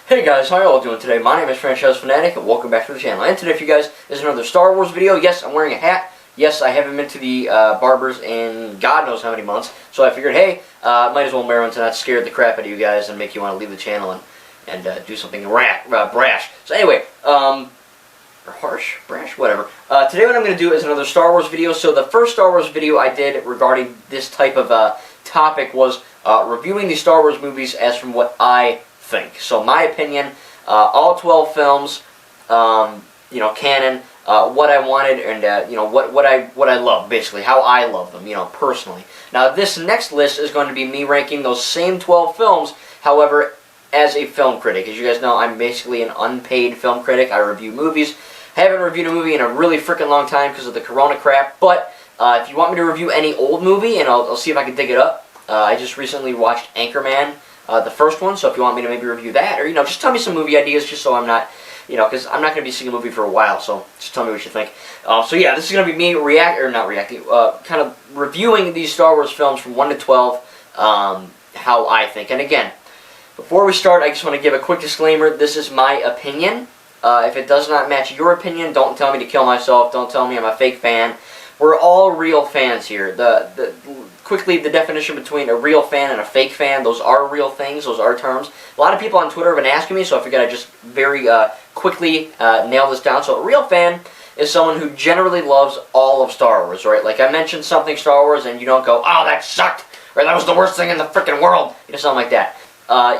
Hey guys, how y'all doing today? My name is Franchise Fanatic and welcome back to the channel. And today for you guys is another Star Wars video. Yes, I'm wearing a hat. Yes, I haven't been to the barbers in God knows how many months. So I figured, hey, might as well wear one to not scare the crap out of you guys and make you want to leave the channel and do something brash. So anyway, harsh, brash, whatever. Today what I'm going to do is another Star Wars video. So the first Star Wars video I did regarding this type of topic was reviewing the Star Wars movies as from what I think. So my opinion, all 12 films, canon, what I wanted, and what I love, basically how I love them, personally. Now this next list is going to be me ranking those same 12 films, however, as a film critic. As you guys know, I'm basically an unpaid film critic. I review movies. I haven't reviewed a movie in a really freaking long time because of the Corona crap. But if you want me to review any old movie, and I'll see if I can dig it up. I just recently watched Anchorman. The first one, so if you want me to maybe review that, or, just tell me some movie ideas just so I'm not, because I'm not going to be seeing a movie for a while, so just tell me what you think. So yeah, this is going to be me kind of reviewing these Star Wars films from 1 to 12, how I think. And again, before we start, I just want to give a quick disclaimer. This is my opinion. If it does not match your opinion, don't tell me to kill myself. Don't tell me I'm a fake fan. We're all real fans here. Quickly, the definition between a real fan and a fake fan, those are real things, those are terms. A lot of people on Twitter have been asking me, so I figured I'd just very quickly nail this down. So a real fan is someone who generally loves all of Star Wars, right? Like I mentioned something Star Wars and you don't go, oh, that sucked, or that was the worst thing in the freaking world, something like that.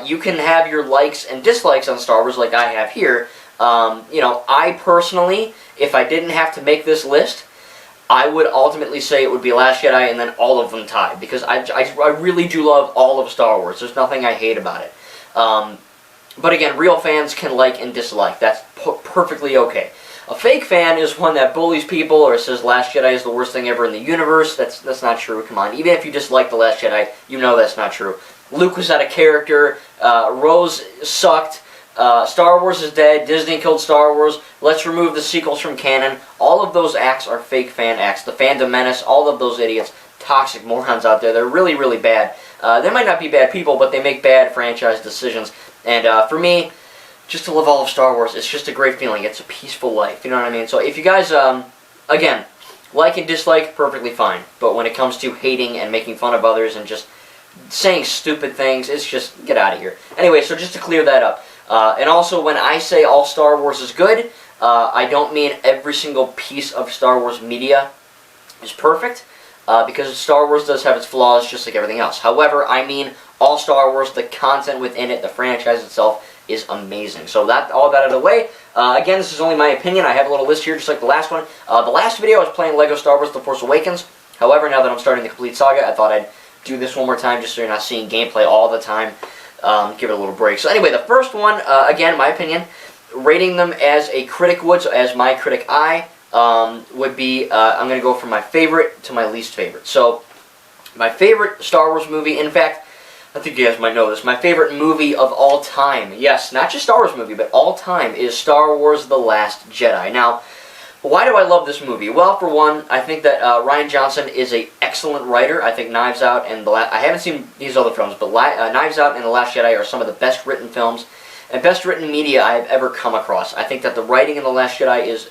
You can have your likes and dislikes on Star Wars like I have here. I personally, if I didn't have to make this list, I would ultimately say it would be Last Jedi and then all of them tied, because I really do love all of Star Wars. There's nothing I hate about it. But again, real fans can like and dislike. That's perfectly okay. A fake fan is one that bullies people or says Last Jedi is the worst thing ever in the universe. That's not true. Come on. Even if you dislike The Last Jedi, you know that's not true. Luke was out of character. Rose sucked. Star Wars is dead, Disney killed Star Wars, let's remove the sequels from canon. All of those acts are fake fan acts. The Phantom Menace, all of those idiots, toxic morons out there, they're really, really bad. They might not be bad people, but they make bad franchise decisions. And for me, just to love all of Star Wars, it's just a great feeling. It's a peaceful life, you know what I mean? So if you guys, again, like and dislike, perfectly fine. But when it comes to hating and making fun of others and just saying stupid things, it's just, get out of here. Anyway, so just to clear that up. And also, when I say all Star Wars is good, I don't mean every single piece of Star Wars media is perfect, because Star Wars does have its flaws just like everything else. However, I mean all Star Wars, the content within it, the franchise itself is amazing. So all that out of the way, again, this is only my opinion. I have a little list here just like the last one. The last video I was playing LEGO Star Wars The Force Awakens. However, now that I'm starting the complete saga, I thought I'd do this one more time just so you're not seeing gameplay all the time. Give it a little break. So anyway, the first one, again, my opinion, rating them as a critic would, so as my critic eye, would be, I'm going to go from my favorite to my least favorite. So, my favorite Star Wars movie, in fact, I think you guys might know this, my favorite movie of all time, yes, not just Star Wars movie, but all time, is Star Wars The Last Jedi. Now, why do I love this movie? Well, for one, I think that Rian Johnson is an excellent writer. I think Knives Out and I haven't seen these other films, but Knives Out and The Last Jedi are some of the best written films and best written media I have ever come across. I think that the writing in The Last Jedi is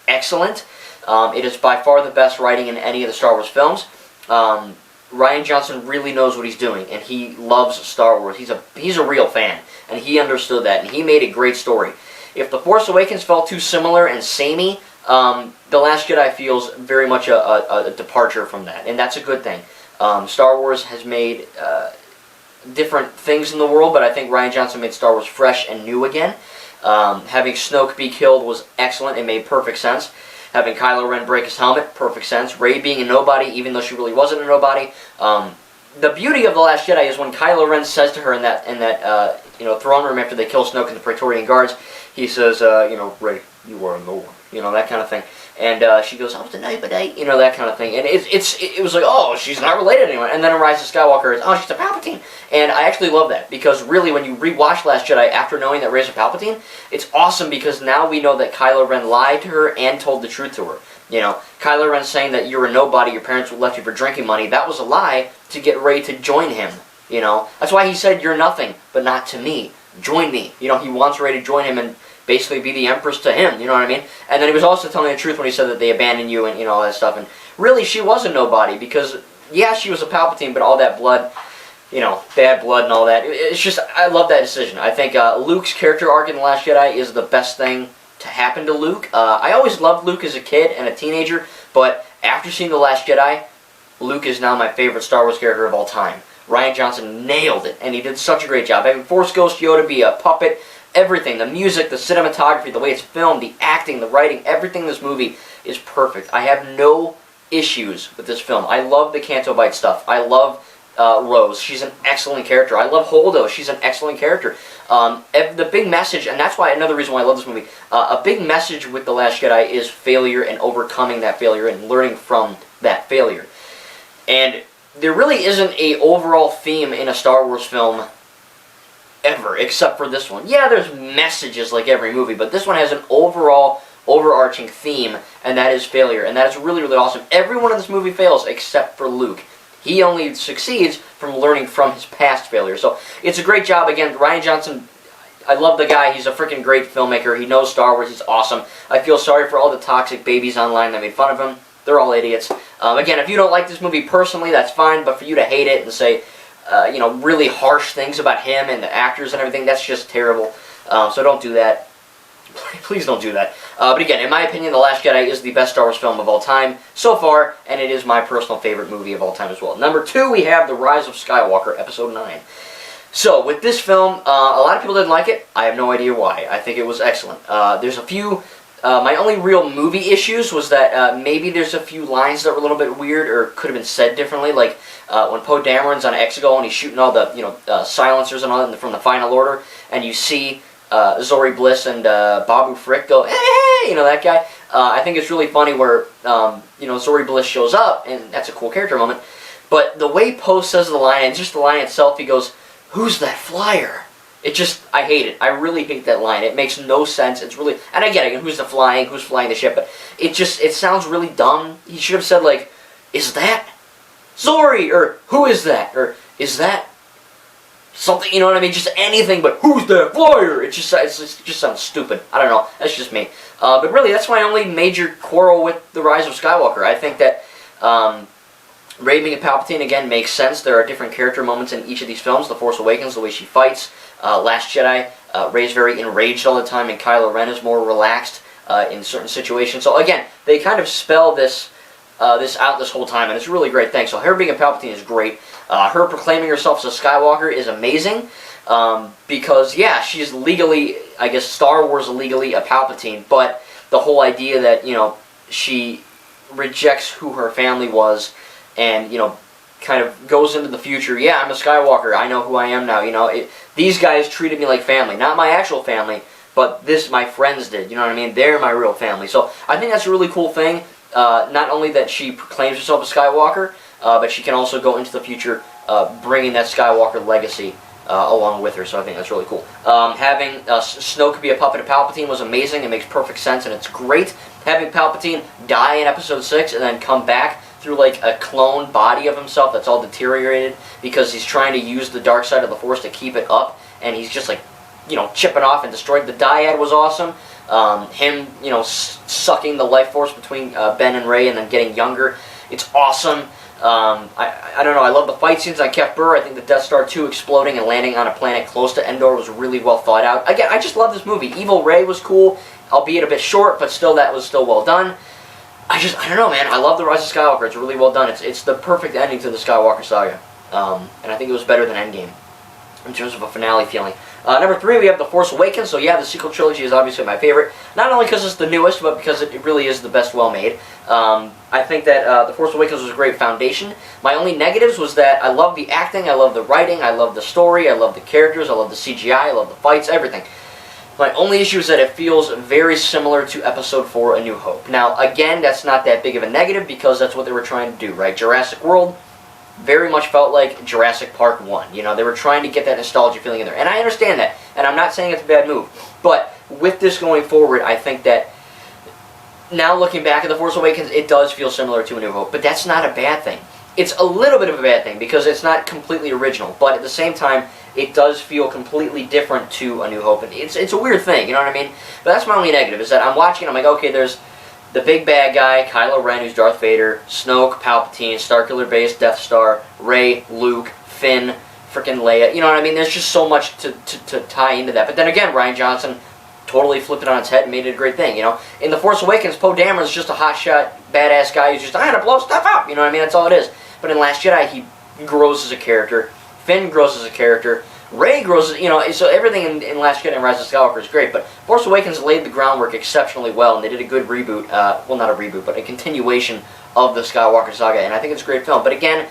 excellent. It is by far the best writing in any of the Star Wars films. Rian Johnson really knows what he's doing, and he loves Star Wars. He's a real fan, and he understood that, and he made a great story. If The Force Awakens felt too similar and samey, The Last Jedi feels very much a departure from that, and that's a good thing. Star Wars has made different things in the world, but I think Rian Johnson made Star Wars fresh and new again. Having Snoke be killed was excellent. It made perfect sense. Having Kylo Ren break his helmet, perfect sense. Rey being a nobody, even though she really wasn't a nobody. The beauty of The Last Jedi is when Kylo Ren says to her in that throne room after they kill Snoke and the Praetorian Guards, he says, Rey, you are a no one. That kind of thing. And she goes, I was a nobody, that kind of thing. And it was like, oh, she's not related to anyone. And then in Rise of Skywalker, it's, oh, she's a Palpatine. And I actually love that, because really, when you rewatch Last Jedi after knowing that Rey's a Palpatine, it's awesome, because now we know that Kylo Ren lied to her and told the truth to her. Kylo Ren saying that you're a nobody, your parents left you for drinking money, that was a lie to get Rey to join him. That's why he said, you're nothing, but not to me. join me. You know, he wants Rey to join him and basically be the Empress to him, you know what I mean? And then he was also telling the truth when he said that they abandoned you and, you know, all that stuff. And really, she was a nobody because, yeah, she was a Palpatine, but all that blood, you know, bad blood and all that. It's just, I love that decision. I think Luke's character arc in The Last Jedi is the best thing to happen to Luke. I always loved Luke as a kid and a teenager, but after seeing The Last Jedi, Luke is now my favorite Star Wars character of all time. Rian Johnson nailed it, and he did such a great job. Having Force Ghost Yoda be a puppet, everything, the music, the cinematography, the way it's filmed, the acting, the writing, everything in this movie is perfect. I have no issues with this film. I love the Canto Bight stuff. I love Rose. She's an excellent character. I love Holdo. She's an excellent character. The big message, and that's why another reason why I love this movie, a big message with The Last Jedi is failure and overcoming that failure and learning from that failure. And there really isn't a overall theme in a Star Wars film ever, except for this one. Yeah, there's messages like every movie, but this one has an overall overarching theme, and that is failure. And that is really, really awesome. Everyone in this movie fails except for Luke. He only succeeds from learning from his past failure. So it's a great job. Again, Rian Johnson, I love the guy. He's a freaking great filmmaker. He knows Star Wars. He's awesome. I feel sorry for all the toxic babies online that made fun of him. They're all idiots. Again, if you don't like this movie personally, that's fine. But for you to hate it and say, you know, really harsh things about him and the actors and everything, that's just terrible. So don't do that. Please don't do that. But again, in my opinion, The Last Jedi is the best Star Wars film of all time so far, and it is my personal favorite movie of all time as well. Number 2, we have The Rise of Skywalker, Episode 9. So, with this film, a lot of people didn't like it. I have no idea why. I think it was excellent. There's a few... my only real movie issues was that maybe there's a few lines that were a little bit weird or could have been said differently, like when Poe Dameron's on Exegol and he's shooting all the, you know, silencers and all that from the Final Order, and you see Zori Bliss and Babu Frick go, hey, you know, that guy. I think it's really funny where, you know, Zori Bliss shows up, and that's a cool character moment, but the way Poe says the line, and just the line itself, he goes, "Who's that flyer?" It just, I hate it. I really hate that line. It makes no sense. It's really, and I get it, who's flying the ship, but it just, it sounds really dumb. He should have said, like, "Is that Zori?" or "Who is that?" or "Is that something?" You know what I mean? Just anything but "Who's that flyer?" It just sounds stupid. I don't know. That's just me. But really, that's my only major quarrel with The Rise of Skywalker. I think that Rey being a Palpatine, again, makes sense. There are different character moments in each of these films. The Force Awakens, the way she fights. Last Jedi, Rey's very enraged all the time, and Kylo Ren is more relaxed in certain situations. So again, they kind of spell this out this whole time, and it's a really great thing. So her being a Palpatine is great. Her proclaiming herself as a Skywalker is amazing, because, yeah, she's legally, I guess, Star Wars legally a Palpatine, but the whole idea that, you know, she rejects who her family was and, you know, kind of goes into the future. Yeah, I'm a Skywalker. I know who I am now. You know, these guys treated me like family. Not my actual family, but my friends did. You know what I mean? They're my real family. So I think that's a really cool thing. Not only that she proclaims herself a Skywalker, but she can also go into the future bringing that Skywalker legacy along with her. So I think that's really cool. Having Snoke be a puppet of Palpatine was amazing. It makes perfect sense, and it's great. Having Palpatine die in Episode 6 and then come back through like a clone body of himself that's all deteriorated because he's trying to use the dark side of the Force to keep it up, and he's just like, you know, chipping off and destroying. The dyad was awesome. Him, you know, sucking the life force between Ben and Rey and then getting younger. It's awesome. I don't know, I love the fight scenes on Kef Bir. I think the Death Star 2 exploding and landing on a planet close to Endor was really well thought out. Again, I just love this movie. Evil Rey was cool, albeit a bit short, but still, that was still well done. I don't know, man. I love The Rise of Skywalker. It's really well done. It's the perfect ending to the Skywalker saga. And I think it was better than Endgame in terms of a finale feeling. Number 3, we have The Force Awakens. So yeah, the sequel trilogy is obviously my favorite. Not only because it's the newest, but because it really is the best well-made. I think that The Force Awakens was a great foundation. My only negatives was that I love the acting, I love the writing, I love the story, I love the characters, I love the CGI, I love the fights, everything. My only issue is that it feels very similar to Episode 4, A New Hope. Now, again, that's not that big of a negative because that's what they were trying to do, right? Jurassic World very much felt like Jurassic Park 1. You know, they were trying to get that nostalgia feeling in there. And I understand that. And I'm not saying it's a bad move. But with this going forward, I think that now looking back at The Force Awakens, it does feel similar to A New Hope. But that's not a bad thing. it's a little bit of a bad thing because it's not completely original, but at the same time, it does feel completely different to A New Hope, and it's a weird thing, you know what I mean? But that's my only negative, is that I'm watching, I'm like, okay, there's the big bad guy, Kylo Ren, who's Darth Vader, Snoke, Palpatine, Starkiller Base, Death Star, Rey, Luke, Finn, frickin' Leia, you know what I mean? There's just so much to tie into that. But then again, Rian Johnson totally flipped it on its head and made it a great thing, you know? In The Force Awakens, Poe Dameron's just a hotshot, badass guy who's just, I gotta blow stuff up, you know what I mean? That's all it is. But in Last Jedi, he grows as a character, Finn grows as a character, Rey grows, you know, so everything in Last Jedi and Rise of Skywalker is great, but Force Awakens laid the groundwork exceptionally well, and they did a good reboot, well, not a reboot, but a continuation of the Skywalker saga, and I think it's a great film. But again,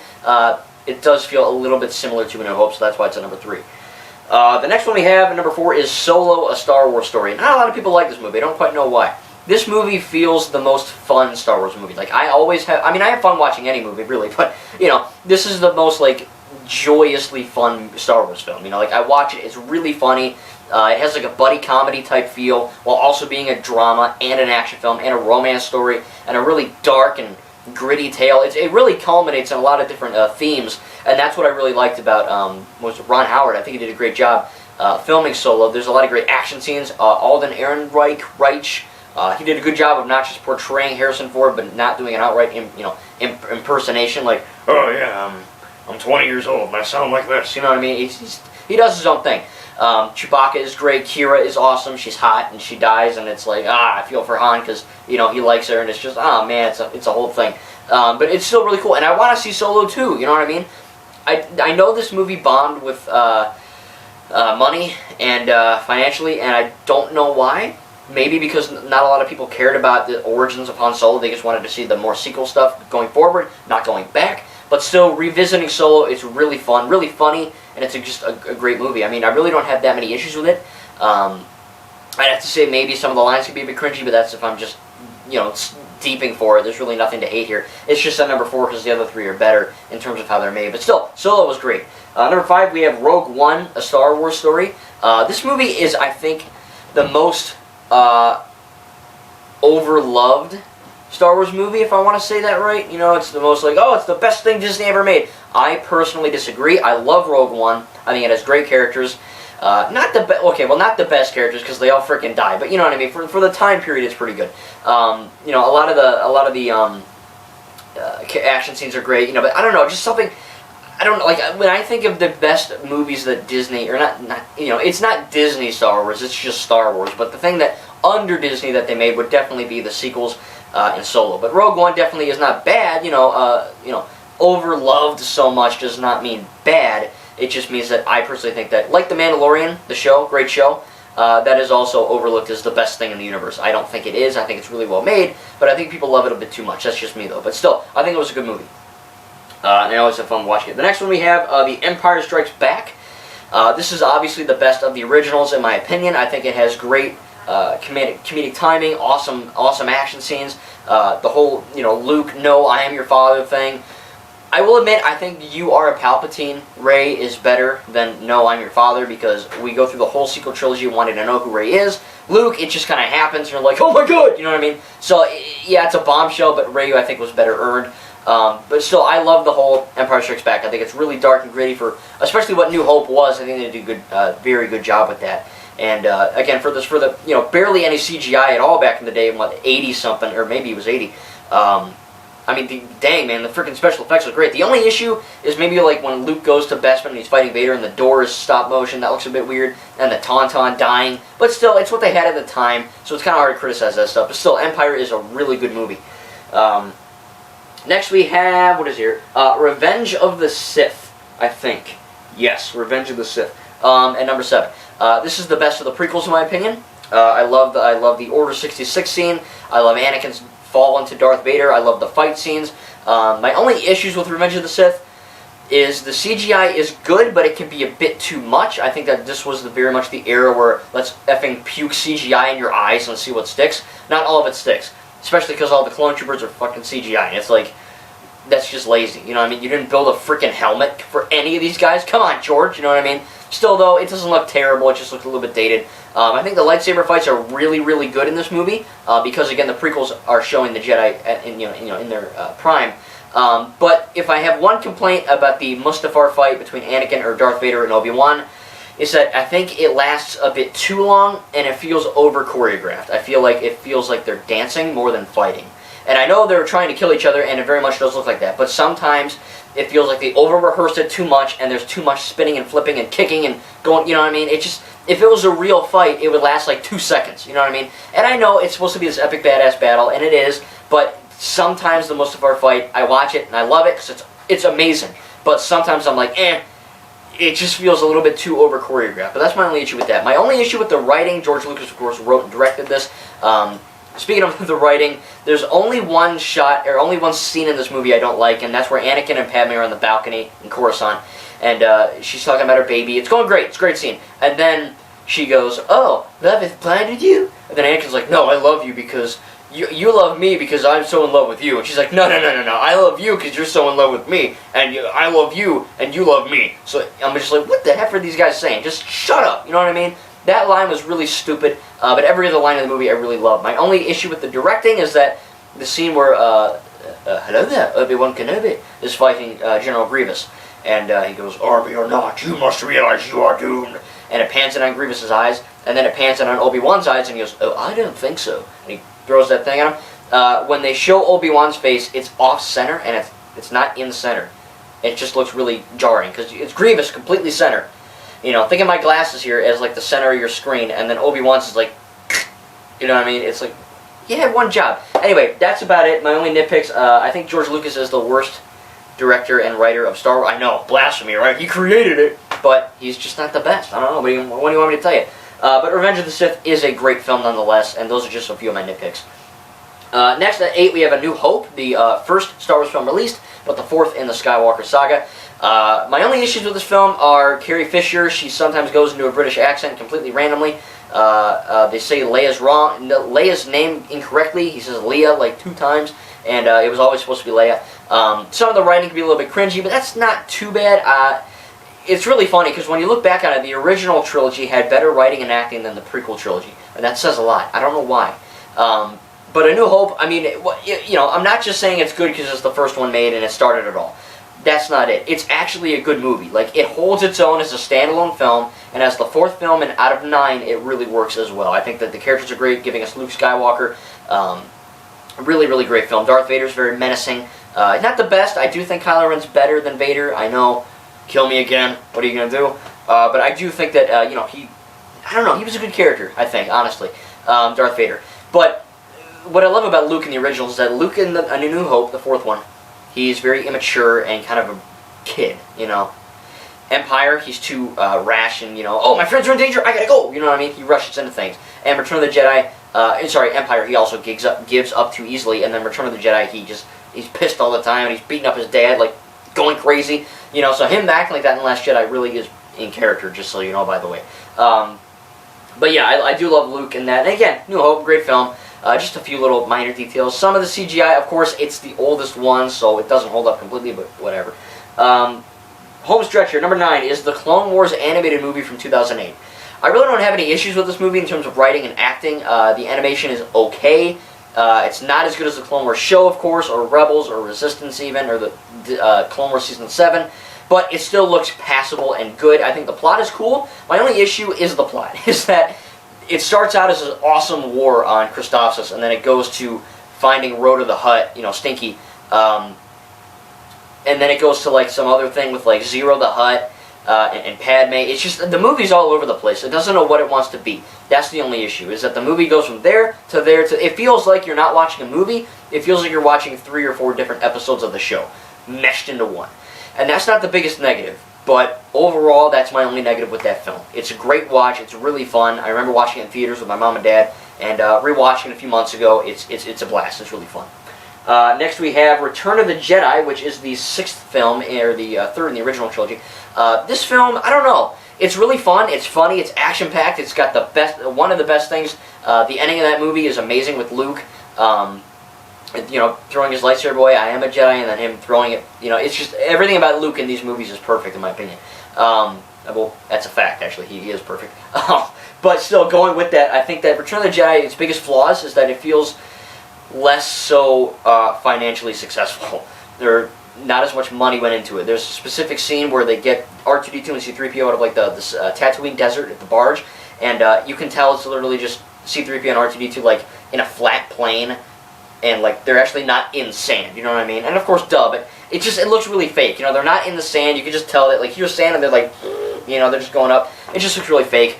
it does feel a little bit similar to A New Hope, so that's why it's at number 3. The next one we have, at number 4, is Solo, A Star Wars Story. Not a lot of people like this movie. I don't quite know why. This movie feels the most fun Star Wars movie. Like, I always have, I mean, I have fun watching any movie, really, but, you know, this is the most, like, joyously fun Star Wars film. You know, like, I watch it, it's really funny. It has, like, a buddy comedy type feel, while also being a drama and an action film and a romance story and a really dark and gritty tale. It really culminates in a lot of different themes, and that's what I really liked about was Ron Howard. I think he did a great job filming Solo. There's a lot of great action scenes. Alden Ehrenreich, he did a good job of not just portraying Harrison Ford, but not doing an outright impersonation, like, oh yeah, I'm 20 years old and I sound like this. You know what I mean? He does his own thing. Chewbacca is great. Kira is awesome. She's hot and she dies, and it's like, I feel for Han because, you know, he likes her, and it's just, oh man, it's a whole thing. But it's still really cool, and I want to see Solo too. You know what I mean? I know this movie bombed with money and financially, and I don't know why. Maybe because not a lot of people cared about the origins of Han Solo. They just wanted to see the more sequel stuff going forward, not going back. But still, revisiting Solo, it's really fun, really funny, and it's just a great movie. I mean, I really don't have that many issues with it. I'd have to say maybe some of the lines could be a bit cringy, but that's if I'm just, you know, deeping for it. There's really nothing to hate here. It's just at number 4 because the other 3 are better in terms of how they're made. But still, Solo was great. Number 5, we have Rogue One, A Star Wars Story. This movie is, I think, the most overloved Star Wars movie, if I want to say that right. You know, it's the most like, oh, it's the best thing Disney ever made. I personally disagree. I love Rogue One. I think it has great characters. Not the best characters because they all freaking die. But you know what I mean. For the time period, it's pretty good. You know, a lot of the action scenes are great. You know, but I don't know, just something. I don't know, like, when I think of the best movies that Disney, or not, you know, it's not Disney Star Wars, it's just Star Wars, but the thing that, under Disney that they made would definitely be the sequels and Solo. But Rogue One definitely is not bad, you know, overloved so much does not mean bad, it just means that I personally think that, like The Mandalorian, the show, great show, that is also overlooked as the best thing in the universe. I don't think it is, I think it's really well made, but I think people love it a bit too much, that's just me though. But still, I think it was a good movie. And I always have fun watching it. The next one we have, The Empire Strikes Back. This is obviously the best of the originals, in my opinion. I think it has great comedic timing, awesome action scenes. The whole, you know, Luke, no, I am your father thing. I will admit, I think You Are a Palpatine, Rey, is better than No, I'm Your Father, because we go through the whole sequel trilogy wanting to know who Rey is. Luke, it just kind of happens, and you're like, oh my god, you know what I mean? So, yeah, it's a bombshell, but Rey, I think, was better earned. But still, I love the whole Empire Strikes Back. I think it's really dark and gritty for, especially what New Hope was. I think they did a good, very good job with that. And again, for the you know, barely any CGI at all back in the day, what, 80 something, or maybe it was 80. I mean, dang man, the freaking special effects are great. The only issue is maybe like when Luke goes to Bespin and he's fighting Vader, and the door is stop motion. That looks a bit weird, and the Tauntaun dying. But still, it's what they had at the time, so it's kind of hard to criticize that stuff. But still, Empire is a really good movie. Next we have, what is here? Revenge of the Sith, I think. Yes, Revenge of the Sith. At number 7. This is the best of the prequels, in my opinion. I love the Order 66 scene. I love Anakin's fall into Darth Vader. I love the fight scenes. My only issues with Revenge of the Sith is the CGI is good, but it can be a bit too much. I think that this was very much the era where let's effing puke CGI in your eyes and see what sticks. Not all of it sticks. Especially because all the clone troopers are fucking CGI. And it's like, that's just lazy. You know what I mean? You didn't build a freaking helmet for any of these guys. Come on, George. You know what I mean? Still, though, it doesn't look terrible. It just looks a little bit dated. I think the lightsaber fights are really, really good in this movie because, again, the prequels are showing the Jedi in their prime. But if I have one complaint about the Mustafar fight between Anakin or Darth Vader and Obi-Wan, is that I think it lasts a bit too long and it feels over-choreographed. I feel like it feels like they're dancing more than fighting. And I know they're trying to kill each other, and it very much does look like that. But sometimes it feels like they over-rehearsed it too much, and there's too much spinning and flipping and kicking and going, you know what I mean? It just, if it was a real fight, it would last like 2 seconds, you know what I mean? And I know it's supposed to be this epic badass battle, and it is, but sometimes the Mustafar fight, I watch it and I love it because it's amazing. But sometimes I'm like, it just feels a little bit too over-choreographed. But that's my only issue with that. My only issue with the writing, George Lucas, of course, wrote and directed this. Speaking of the writing, there's only one shot, or only one scene in this movie I don't like, and that's where Anakin and Padme are on the balcony in Coruscant, and she's talking about her baby. It's going great. It's a great scene. And then she goes, "Oh, love has blinded you?" And then Anakin's like, "No, I love you because you love me because I'm so in love with you." And she's like, No. I love you because you're so in love with me, and I love you and you love me. So I'm just like, what the heck are these guys saying? Just shut up. You know what I mean? That line was really stupid, but every other line in the movie I really love. My only issue with the directing is that the scene where, hello there, Obi-Wan Kenobi is fighting General Grievous. And he goes, "Army or not, you must realize you are doomed." And it pans in on Grievous's eyes, and then it pans in on Obi-Wan's eyes, and he goes, "Oh, I don't think so." And he throws that thing at him. When they show Obi-Wan's face, it's off-center, and it's not in the center. It just looks really jarring, because it's Grievous completely center. You know, think of my glasses here as like the center of your screen, and then Obi-Wan's is like, you know what I mean? It's like, you had one job. Anyway, that's about it. My only nitpicks, I think George Lucas is the worst director and writer of Star Wars. I know, blasphemy, right? He created it, but he's just not the best. I don't know, what do you want me to tell you? But Revenge of the Sith is a great film nonetheless, and those are just a few of my nitpicks. Next at 8, we have A New Hope, the first Star Wars film released, but the 4th in the Skywalker saga. My only issues with this film are Carrie Fisher. She sometimes goes into a British accent completely randomly. They say Leia's name incorrectly. He says Leah like 2 times, and it was always supposed to be Leia. Some of the writing can be a little bit cringy, but that's not too bad. It's really funny because when you look back on it, the original trilogy had better writing and acting than the prequel trilogy, and that says a lot. I don't know why. But A New Hope, I mean, you know, I'm not just saying it's good because it's the first one made and it started it all. That's not it. It's actually a good movie. Like, it holds its own as a standalone film, and as the 4th film, and out of 9, it really works as well. I think that the characters are great, giving us Luke Skywalker. Really, really great film. Darth Vader's very menacing. Not the best. I do think Kylo Ren's better than Vader. I know. Kill me again. What are you going to do? But I do think that, you know, I don't know, he was a good character, I think, honestly. Darth Vader. But what I love about Luke in the original is that Luke in A New Hope, the 4th one, he's very immature and kind of a kid, you know. Empire, he's too rash and, you know, oh, my friends are in danger, I gotta go, you know what I mean? He rushes into things. And Return of the Jedi, Empire, he also gives up too easily, and then Return of the Jedi, he's pissed all the time, and he's beating up his dad, like, going crazy, you know, so him acting like that in The Last Jedi really is in character, just so you know, by the way. But yeah, I do love Luke in that. And again, New Hope, great film. Just a few little minor details. Some of the CGI, of course, it's the oldest one, so it doesn't hold up completely, but whatever. Home stretch here, number 9, is the Clone Wars animated movie from 2008. I really don't have any issues with this movie in terms of writing and acting. The animation is okay. It's not as good as the Clone Wars show, of course, or Rebels, or Resistance even, or the Clone Wars Season 7. But it still looks passable and good. I think the plot is cool. My only issue is the plot, is that it starts out as an awesome war on Christophsis, and then it goes to finding Rhoda the Hutt, you know, Stinky. And then it goes to, like, some other thing with, like, Zero the Hutt and Padme. It's just, the movie's all over the place. It doesn't know what it wants to be. That's the only issue, is that the movie goes from there to there to... It feels like you're not watching a movie. It feels like you're watching 3 or 4 different episodes of the show, meshed into one. And that's not the biggest negative. But overall, that's my only negative with that film. It's a great watch. It's really fun. I remember watching it in theaters with my mom and dad, and rewatching it a few months ago. It's a blast. It's really fun. Next, we have Return of the Jedi, which is the 6th film, or the 3rd in the original trilogy. This film, I don't know. It's really fun. It's funny. It's action-packed. It's got one of the best things. The ending of that movie is amazing with Luke. You know, throwing his lightsaber away, I am a Jedi, and then him throwing it, you know, it's just, everything about Luke in these movies is perfect, in my opinion. Well, that's a fact, actually, he is perfect. But still, going with that, I think that Return of the Jedi, its biggest flaws is that it feels less so financially successful. not as much money went into it. There's a specific scene where they get R2-D2 and C-3PO out of like the Tatooine desert at the barge, and you can tell it's literally just C-3PO and R2-D2 like in a flat plane, and like they're actually not in sand. You know what I mean? And of course, but it looks really fake. You know, they're not in the sand. You can just tell that like here's sand, and they're like, you know, they're just going up. It just looks really fake.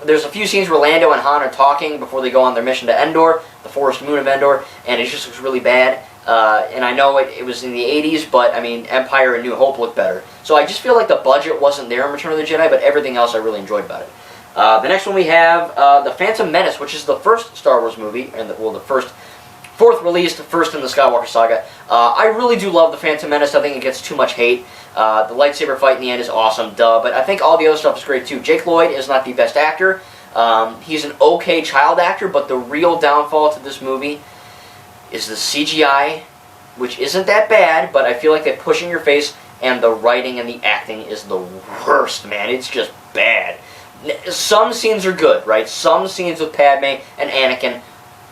There's a few scenes where Lando and Han are talking before they go on their mission to Endor, the forest moon of Endor, and it just looks really bad. And I know it was in the 80s, but I mean, Empire and New Hope look better. So I just feel like the budget wasn't there in Return of the Jedi, but everything else I really enjoyed about it. The next one we have The Phantom Menace, which is the first Star Wars movie, and the fourth released, first in the Skywalker saga. I really do love The Phantom Menace. I think it gets too much hate. The lightsaber fight in the end is awesome, but I think all the other stuff is great too. Jake Lloyd is not the best actor. He's an okay child actor, but the real downfall to this movie is the CGI, which isn't that bad, but I feel like they push in your face, and the writing and the acting is the worst, man. It's just bad. Some scenes are good, right? Some scenes with Padme and Anakin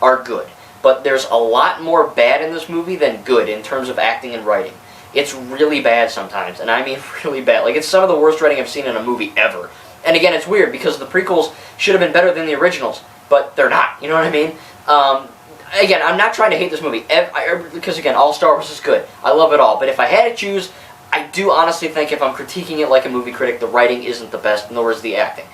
are good. But there's a lot more bad in this movie than good in terms of acting and writing. It's really bad sometimes, and I mean really bad. Like, it's some of the worst writing I've seen in a movie ever. And again, it's weird, because the prequels should have been better than the originals, but they're not, you know what I mean? Again, I'm not trying to hate this movie, because again, all Star Wars is good. I love it all, but if I had to choose, I do honestly think if I'm critiquing it like a movie critic, the writing isn't the best, nor is the acting.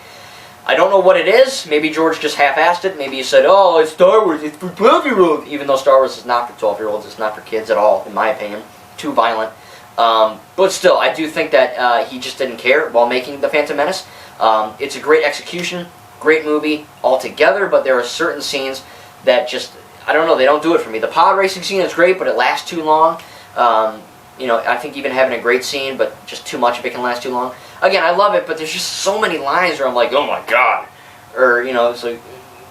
I don't know what it is. Maybe George just half-assed it. Maybe he said, oh, it's Star Wars, it's for 12-year-olds. Even though Star Wars is not for 12-year-olds, it's not for kids at all, in my opinion. Too violent. But still, I do think that he just didn't care while making The Phantom Menace. It's a great execution, great movie altogether, but there are certain scenes that just, I don't know, they don't do it for me. The pod racing scene is great, but it lasts too long. You know, I think even having a great scene, but just too much of it can last too long. Again, I love it, but there's just so many lines where I'm like, oh my god. Or, you know, it's like,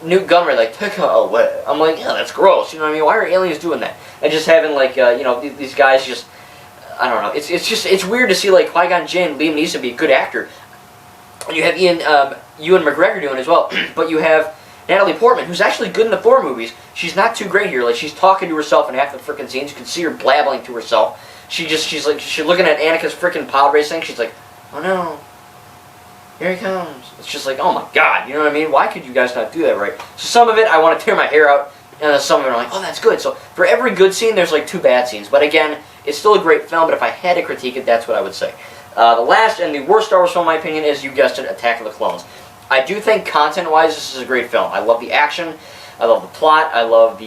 Newt Gunray, like, take her away. I'm like, yeah, that's gross. You know what I mean? Why are aliens doing that? And just having, like, you know, these guys just, I don't know. It's weird to see, like, Qui-Gon Jinn, Liam Neeson be a good actor. And you have Ewan McGregor doing it as well. But you have Natalie Portman, who's actually good in the Thor movies. She's not too great here. Like, she's talking to herself in half the frickin' scenes. You can see her blabbling to herself. She's looking at Anakin's frickin' pod racing. She's like, oh no, here he comes. It's just like, oh my god, you know what I mean? Why could you guys not do that right? So some of it, I want to tear my hair out, and then some of it, I'm like, oh, that's good. So for every good scene, there's like 2 bad scenes. But again, it's still a great film, but if I had to critique it, that's what I would say. The last and the worst Star Wars film, in my opinion, is, you guessed it, Attack of the Clones. I do think content-wise, this is a great film. I love the action, I love the plot, I love the,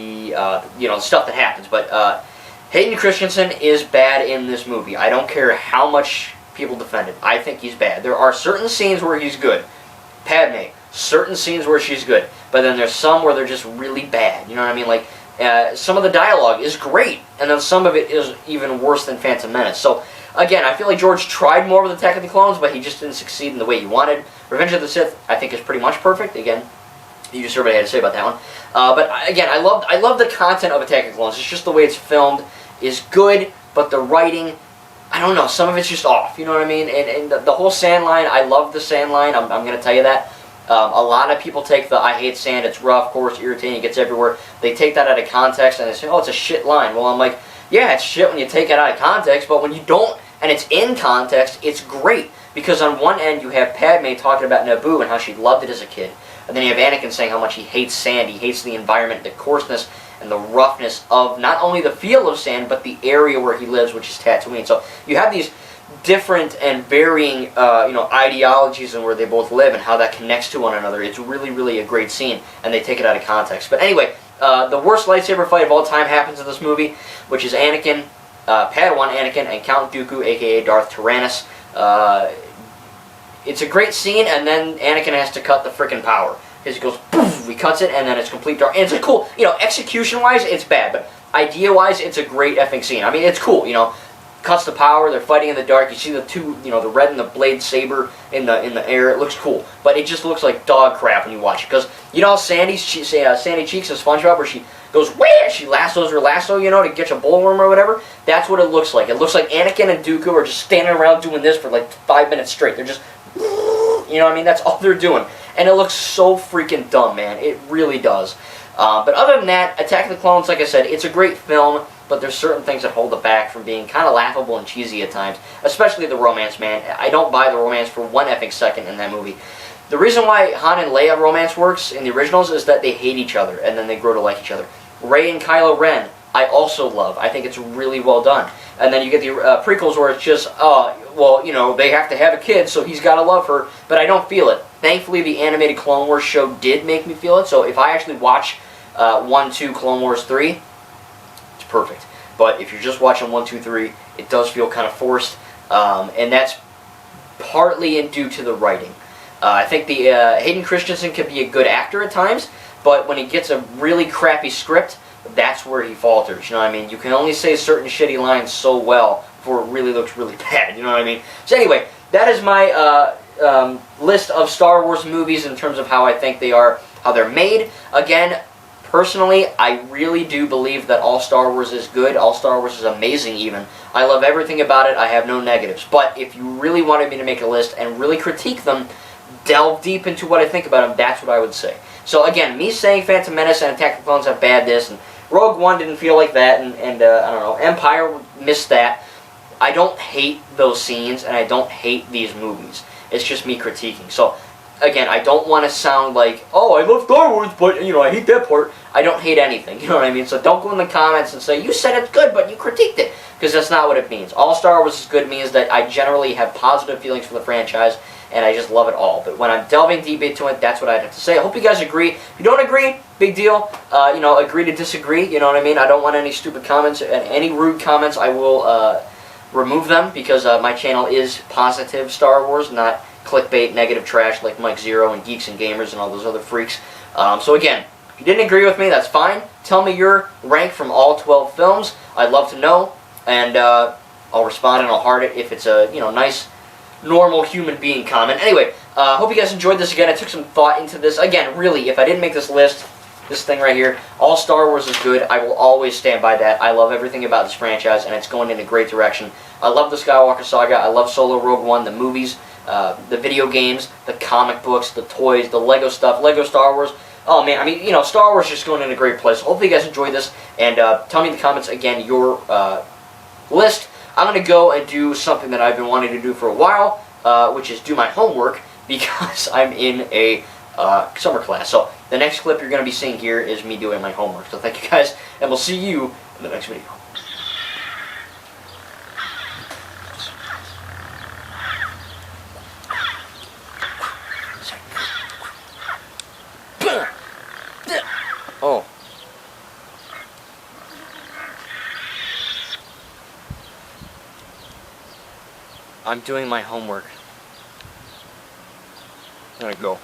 you know, the stuff that happens, but Hayden Christensen is bad in this movie. I don't care how much people defend it. I think he's bad. There are certain scenes where he's good. Padme, certain scenes where she's good. But then there's some where they're just really bad. You know what I mean? Like, some of the dialogue is great, and then some of it is even worse than Phantom Menace. So, again, I feel like George tried more with Attack of the Clones, but he just didn't succeed in the way he wanted. Revenge of the Sith, I think, is pretty much perfect. Again, you just heard what I had to say about that one. But again, I love the content of Attack of the Clones. It's just the way it's filmed is good, but the writing, I don't know, some of it's just off, you know what I mean? And the whole sand line, I love the sand line, I'm going to tell you that. A lot of people take the, I hate sand, it's rough, coarse, irritating, it gets everywhere. They take that out of context and they say, oh, it's a shit line. Well, I'm like, yeah, it's shit when you take it out of context, but when you don't, and it's in context, it's great. Because on one end, you have Padme talking about Naboo and how she loved it as a kid. And then you have Anakin saying how much he hates sand, he hates the environment, the coarseness, and the roughness of not only the feel of sand, but the area where he lives, which is Tatooine. So you have these different and varying, you know, ideologies and where they both live and how that connects to one another. It's really, really a great scene, and they take it out of context. But anyway, the worst lightsaber fight of all time happens in this movie, which is Anakin, Padawan Anakin, and Count Dooku, a.k.a. Darth Tyrannus. It's a great scene, and then Anakin has to cut the frickin' power. He goes, poof, he cuts it, and then it's complete dark. And it's a cool, you know, execution-wise, it's bad, but idea-wise, it's a great effing scene. I mean, it's cool, you know. Cuts the power, they're fighting in the dark, you see the two, you know, the red and the blade saber in the air, it looks cool. But it just looks like dog crap when you watch it. Because, you know, Sandy Cheeks in SpongeBob, where she goes, where? She lassos her lasso, you know, to get a bullworm or whatever. That's what it looks like. It looks like Anakin and Dooku are just standing around doing this for like 5 minutes straight. They're just, you know what I mean? That's all they're doing. And it looks so freaking dumb, man. It really does. But other than that, Attack of the Clones, like I said, it's a great film. but there's certain things that hold it back from being kind of laughable and cheesy at times, especially the romance, man. I don't buy the romance for one effing second in that movie. The reason why Han and Leia romance works in the originals is that they hate each other, and then they grow to like each other. Rey and Kylo Ren, I also love. I think it's really well done. And then you get the prequels where it's just, well, you know, they have to have a kid, so he's got to love her, but I don't feel it. Thankfully, the animated Clone Wars show did make me feel it, so if I actually watch 1, 2, Clone Wars 3, it's perfect. But if you're just watching 1, 2, 3, it does feel kind of forced, and that's partly due to the writing. I think the Hayden Christensen can be a good actor at times, but when he gets a really crappy script, that's where he falters. You know what I mean? You can only say certain shitty lines so well before it really looks really bad. You know what I mean? So anyway, that is my list of Star Wars movies in terms of how I think they are, how they're made. Again, personally, I really do believe that all Star Wars is good. All Star Wars is amazing even. I love everything about it. I have no negatives. But if you really wanted me to make a list and really critique them, delve deep into what I think about them, that's what I would say. So again, me saying Phantom Menace and Attack of the Clones have bad this, and Rogue One didn't feel like that, and I don't know, Empire missed that. I don't hate those scenes, and I don't hate these movies. It's just me critiquing. So, again, I don't want to sound like, oh, I love Star Wars, but, you know, I hate that part. I don't hate anything, you know what I mean? So don't go in the comments and say, you said it's good, but you critiqued it, because that's not what it means. All Star Wars is good means that I generally have positive feelings for the franchise, and I just love it all. But when I'm delving deep into it, that's what I'd have to say. I hope you guys agree. If you don't agree, big deal. You know, agree to disagree, you know what I mean? I don't want any stupid comments, and any rude comments, I will remove them, because my channel is positive Star Wars, not clickbait, negative trash like Mike Zero and Geeks and Gamers and all those other freaks. So again, if you didn't agree with me, that's fine. Tell me your rank from all 12 films. I'd love to know, and I'll respond and I'll heart it if it's a, you know, nice, normal human being comment. Anyway, hope you guys enjoyed this. Again, I took some thought into this. Again, really, if I didn't make this list, this thing right here, all Star Wars is good. I will always stand by that. I love everything about this franchise, and it's going in a great direction. I love the Skywalker Saga. I love Solo, Rogue One, the movies, the video games, the comic books, the toys, the Lego stuff, Lego Star Wars. Oh man, I mean, you know, Star Wars is just going in a great place. Hopefully you guys enjoyed this, and tell me in the comments, again, your list. I'm going to go and do something that I've been wanting to do for a while, which is do my homework, because I'm in a summer class. So the next clip you're going to be seeing here is me doing my homework. So thank you guys, and we'll see you in the next video. Oh. I'm doing my homework. I'm gonna go.